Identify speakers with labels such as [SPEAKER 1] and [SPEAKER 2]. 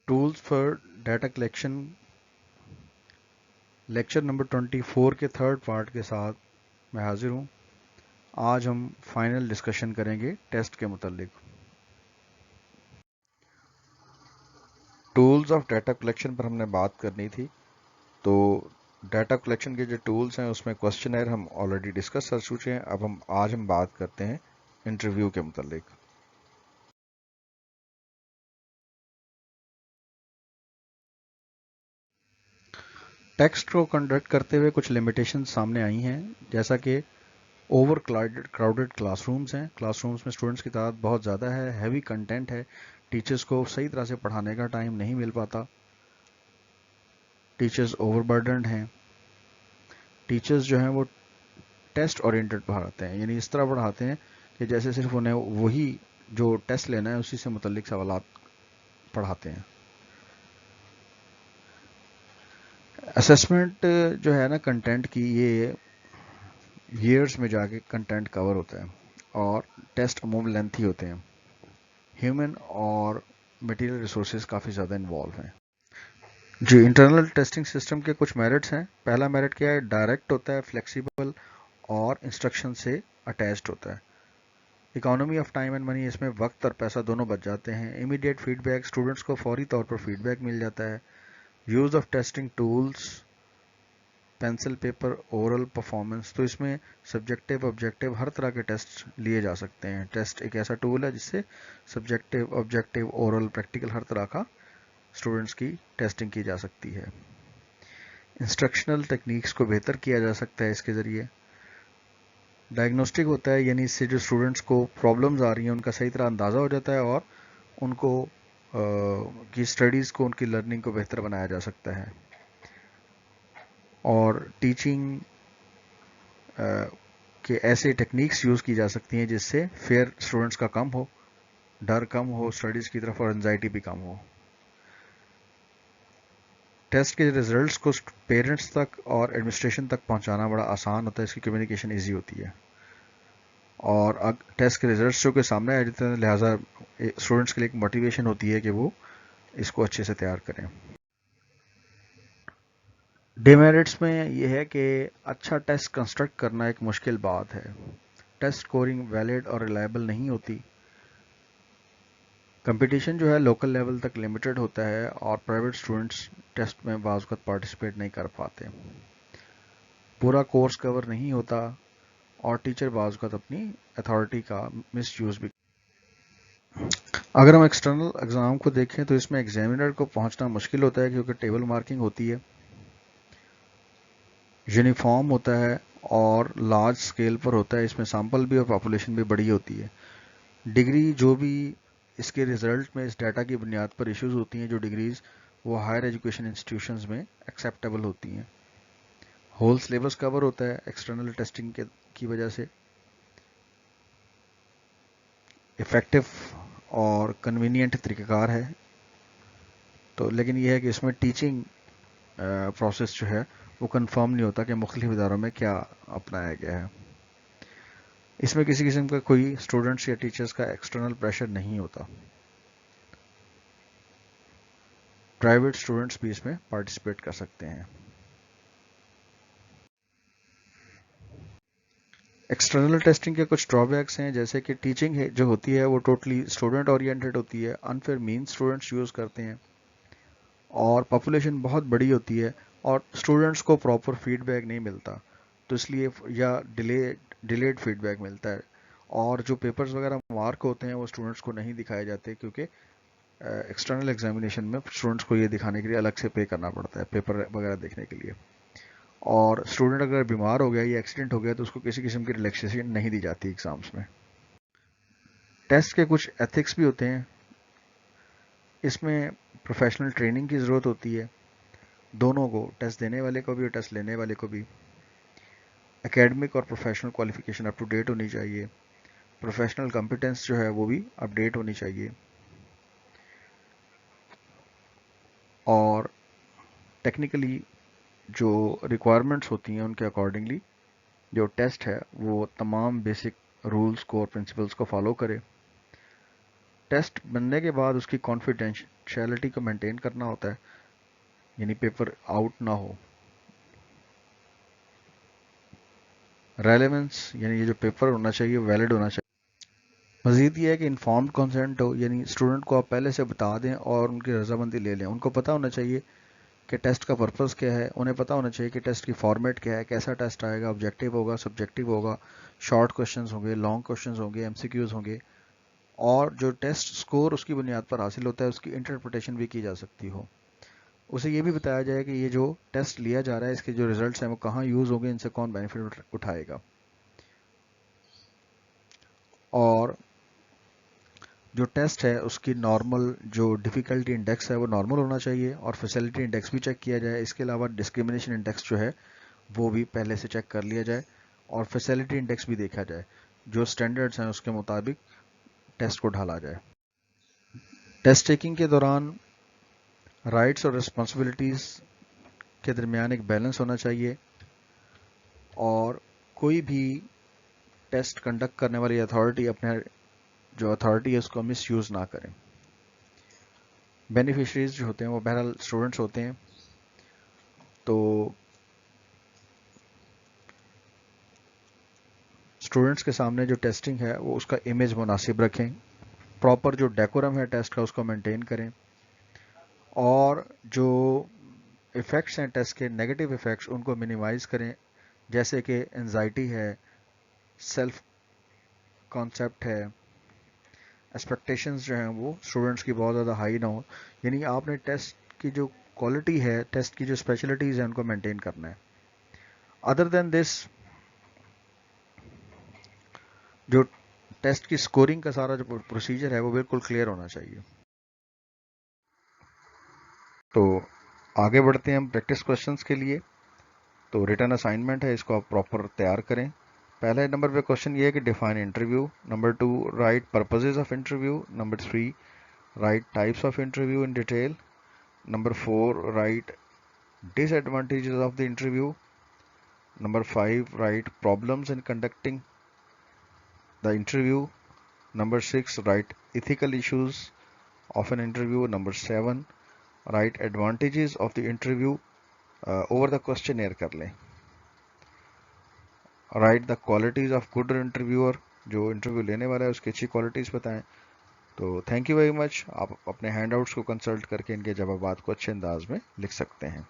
[SPEAKER 1] Tools for data collection lecture number 24 के third part के साथ मैं हाजिर हूँ। आज हम फाइनल डिस्कशन करेंगे टेस्ट के मुतालिक। टूल्स ऑफ डाटा कलेक्शन पर हमने बात करनी थी, तो डाटा कलेक्शन के जो टूल्स हैं उसमें क्वेश्चनर हम ऑलरेडी डिस्कस कर चुके हैं। अब आज हम बात करते हैं इंटरव्यू के मुतालिक। टेक्स्ट को कंडक्ट करते हुए कुछ लिमिटेशन सामने आई हैं, जैसा कि ओवर क्राउडेड क्लासरूम्स हैं। क्लासरूम्स में स्टूडेंट्स की तादाद बहुत ज़्यादा है, हैवी कंटेंट है, टीचर्स को सही तरह से पढ़ाने का टाइम नहीं मिल पाता, टीचर्स ओवरबर्डन्ड हैं। टीचर्स जो हैं वो टेस्ट ओरिएंटेड पढ़ाते हैं, यानी इस तरह पढ़ाते हैं कि जैसे सिर्फ उन्हें वही जो टेस्ट लेना है उसी से मुतल्लिक सवालात पढ़ाते हैं। असेसमेंट जो है ना कंटेंट की, ये ईयर्स में जाके कंटेंट कवर होता है और टेस्ट अमूमन लेंथी होते हैं। ह्यूमन और मटेरियल रिसोर्सेज काफ़ी ज़्यादा इन्वॉल्व हैं। जी, इंटरनल टेस्टिंग सिस्टम के कुछ मेरिट्स हैं। पहला मेरिट क्या है? डायरेक्ट होता है, फ्लेक्सिबल और इंस्ट्रक्शन से अटैच्ड होता है। Economy of time and money, इसमें वक्त और पैसा दोनों बच जाते हैं। इमीडिएट फीडबैक, स्टूडेंट्स को फौरी तौर पर फीडबैक मिल जाता है। Use of testing tools, pencil, paper, oral performance, तो इसमें सब्जेक्टिव ऑब्जेक्टिव हर तरह के टेस्ट लिए जा सकते हैं। टेस्ट एक ऐसा टूल है जिससे सब्जेक्टिव ऑब्जेक्टिव ओरल प्रैक्टिकल हर तरह का स्टूडेंट्स की टेस्टिंग की जा सकती है। इंस्ट्रक्शनल टेक्निक्स को बेहतर किया जा सकता है इसके ज़रिए। डायग्नोस्टिक होता है, यानी इससे जो स्टूडेंट्स को प्रॉब्लम्स आ रही हैं उनका सही तरह अंदाज़ा हो जाता है और उनको की स्टडीज़ को, उनकी लर्निंग को बेहतर बनाया जा सकता है। और टीचिंग कि ऐसे टेक्निक्स यूज़ की जा सकती हैं जिससे फेयर स्टूडेंट्स का कम हो, डर कम हो स्टडीज़ की तरफ और एंजाइटी भी कम हो। टेस्ट के रिजल्ट्स को पेरेंट्स तक और एडमिनिस्ट्रेशन तक पहुंचाना बड़ा आसान होता है, इसकी कम्युनिकेशन ईजी होती है। और टेस्ट के रिजल्ट्स जो के सामने आ जाते हैं, लिहाजा स्टूडेंट्स के लिए एक मोटिवेशन होती है कि वो इसको अच्छे से तैयार करें। डिमेरिट्स में यह है कि अच्छा टेस्ट कंस्ट्रक्ट करना एक मुश्किल बात है। टेस्ट स्कोरिंग वैलिड और रिलायबल नहीं होती। कंपटीशन जो है लोकल लेवल तक लिमिटेड होता है और प्राइवेट स्टूडेंट्स टेस्ट में बाज़ वक़्त पार्टिसिपेट नहीं कर पाते। पूरा कोर्स कवर नहीं होता और टीचर बाज़ वक़्त अपनी अथॉरिटी का मिसयूज़ भी। अगर हम एक्सटर्नल एग्ज़ाम को देखें तो इसमें एग्जामिनर को पहुंचना मुश्किल होता है, क्योंकि टेबल मार्किंग होती है, यूनिफॉर्म होता है और लार्ज स्केल पर होता है। इसमें सैंपल भी और पॉपुलेशन भी बड़ी होती है। डिग्री जो भी इसके रिजल्ट में इस डाटा की बुनियाद पर इश्यूज होती हैं, जो डिग्रीज वो हायर एजुकेशन इंस्टीट्यूशंस में एक्सेप्टेबल होती हैं। होल सिलेबस कवर होता है एक्सटर्नल टेस्टिंग की वजह से। इफ़ेक्टिव और कन्वीनियंट तरीक़ाकार है, तो लेकिन यह है कि इसमें टीचिंग प्रोसेस जो है वो कंफर्म नहीं होता कि मुख्तलिफ इदारों में क्या अपनाया गया है। इसमें किसी किस्म का कोई स्टूडेंट्स या टीचर्स का एक्सटर्नल प्रेशर नहीं होता। प्राइवेट स्टूडेंट्स भी इसमें पार्टिसिपेट कर सकते हैं। एक्सटर्नल टेस्टिंग के कुछ ड्रॉबैक्स हैं, जैसे कि टीचिंग है जो होती है वो टोटली स्टूडेंट ओरिएंटेड होती है, अनफेयर मीन स्टूडेंट्स यूज़ करते हैं और पॉपुलेशन बहुत बड़ी होती है और स्टूडेंट्स को प्रॉपर फीडबैक नहीं मिलता, तो इसलिए या डिलेड फीडबैक मिलता है। और जो पेपर्स वगैरह मार्क होते हैं वो स्टूडेंट्स को नहीं दिखाए जाते, क्योंकि एक्सटर्नल एग्जामिनेशन में स्टूडेंट्स को ये दिखाने के लिए अलग से पे करना पड़ता है पेपर वगैरह देखने के लिए। और स्टूडेंट अगर बीमार हो गया या एक्सीडेंट हो गया तो उसको किसी किस्म की रिलैक्सेशन नहीं दी जाती एग्जाम्स में। टेस्ट के कुछ एथिक्स भी होते हैं, इसमें प्रोफेशनल ट्रेनिंग की ज़रूरत होती है, दोनों को, टेस्ट देने वाले को भी और टेस्ट लेने वाले को भी। एकेडमिक और professional qualification up to date होनी चाहिए। प्रोफेशनल कॉम्पिटेंस जो है वो भी अपडेट होनी चाहिए। और टेक्निकली जो रिक्वायरमेंट्स होती हैं उनके अकॉर्डिंगली जो टेस्ट है वो तमाम बेसिक रूल्स को और प्रिंसिपल्स को फॉलो करे। टेस्ट बनने के बाद उसकी कॉन्फिडेंशियलिटी को मेंटेन करना होता है, यानी पेपर आउट ना हो। रेलेवेंस यानी ये जो पेपर होना चाहिए वैलिड होना चाहिए। मज़ीद ये है कि इन्फॉर्म्ड कंसेंट हो, यानी स्टूडेंट को आप पहले से बता दें और उनकी रजामंदी ले लें। उनको पता होना चाहिए कि टेस्ट का पर्पस क्या है, उन्हें पता होना चाहिए कि टेस्ट की फॉर्मेट क्या है, कैसा टेस्ट आएगा, ऑब्जेक्टिव होगा, सब्जेक्टिव होगा, शॉर्ट क्वेश्चंस होंगे, लॉन्ग क्वेश्चंस होंगे, एमसीक्यूज होंगे, और जो टेस्ट स्कोर उसकी बुनियाद पर हासिल होता है उसकी इंटरप्रिटेशन भी की जा सकती हो। उसे ये भी बताया जाए कि ये जो टेस्ट लिया जा रहा है इसके जो रिजल्ट्स हैं वो कहाँ यूज़ होंगे, इनसे कौन बेनिफिट उठाएगा। और जो टेस्ट है उसकी नॉर्मल जो डिफ़िकल्टी इंडेक्स है वो नॉर्मल होना चाहिए, और फैसिलिटी इंडेक्स भी चेक किया जाए। इसके अलावा डिस्क्रिमिनेशन इंडेक्स जो है वो भी पहले से चेक कर लिया जाए, और फैसिलिटी इंडेक्स भी देखा जाए, जो स्टैंडर्ड्स हैं उसके मुताबिक टेस्ट को ढाला जाए। टेस्ट टेकिंग के दौरान राइट्स और रिस्पॉन्सिबिलिटीज़ के दरमियान एक बैलेंस होना चाहिए, और कोई भी टेस्ट कंडक्ट करने वाली अथॉरिटी अपने जो अथॉरिटी है उसको मिस यूज़ ना करें। बेनिफिशरीज जो होते हैं वो बहरहाल स्टूडेंट्स होते हैं, तो स्टूडेंट्स के सामने जो टेस्टिंग है वो उसका इमेज मुनासिब रखें, प्रॉपर जो डेकोरम है टेस्ट का उसको मेंटेन करें, और जो इफ़ेक्ट्स हैं टेस्ट के, नेगेटिव इफ़ेक्ट्स, उनको मिनिमाइज़ करें, जैसे कि एंजाइटी है, सेल्फ कॉन्सेप्ट है, एक्सपेक्टेशंस जो हैं वो स्टूडेंट्स की बहुत ज़्यादा हाई ना हो। यानी आपने टेस्ट की जो क्वालिटी है, टेस्ट की जो स्पेशलिटीज़ हैं उनको मेंटेन करना है। अदर देन दिस, जो टेस्ट की स्कोरिंग का सारा जो प्रोसीजर है वो बिल्कुल क्लियर होना चाहिए। तो आगे बढ़ते हैं हम प्रैक्टिस क्वेश्चंस के लिए। तो रिटर्न असाइनमेंट है, इसको आप प्रॉपर तैयार करें। पहले नंबर पे क्वेश्चन ये है कि define interview. Number 2, right purposes of interview. Number 3, right types of interview in detail. Number 4, right disadvantages of the interview. Number 5, write problems in conducting the interview. Number 6, write ethical issues of an interview. Number 7, write advantages of the interview over the questionnaire कर लें. Write the qualities of good interviewer, जो interview लेने वाला है उसकी अच्छी qualities बताएं। तो थैंक यू वेरी मच। आप अपने हैंड आउट्स को कंसल्ट करके इनके जवाबात को अच्छे अंदाज में लिख सकते हैं।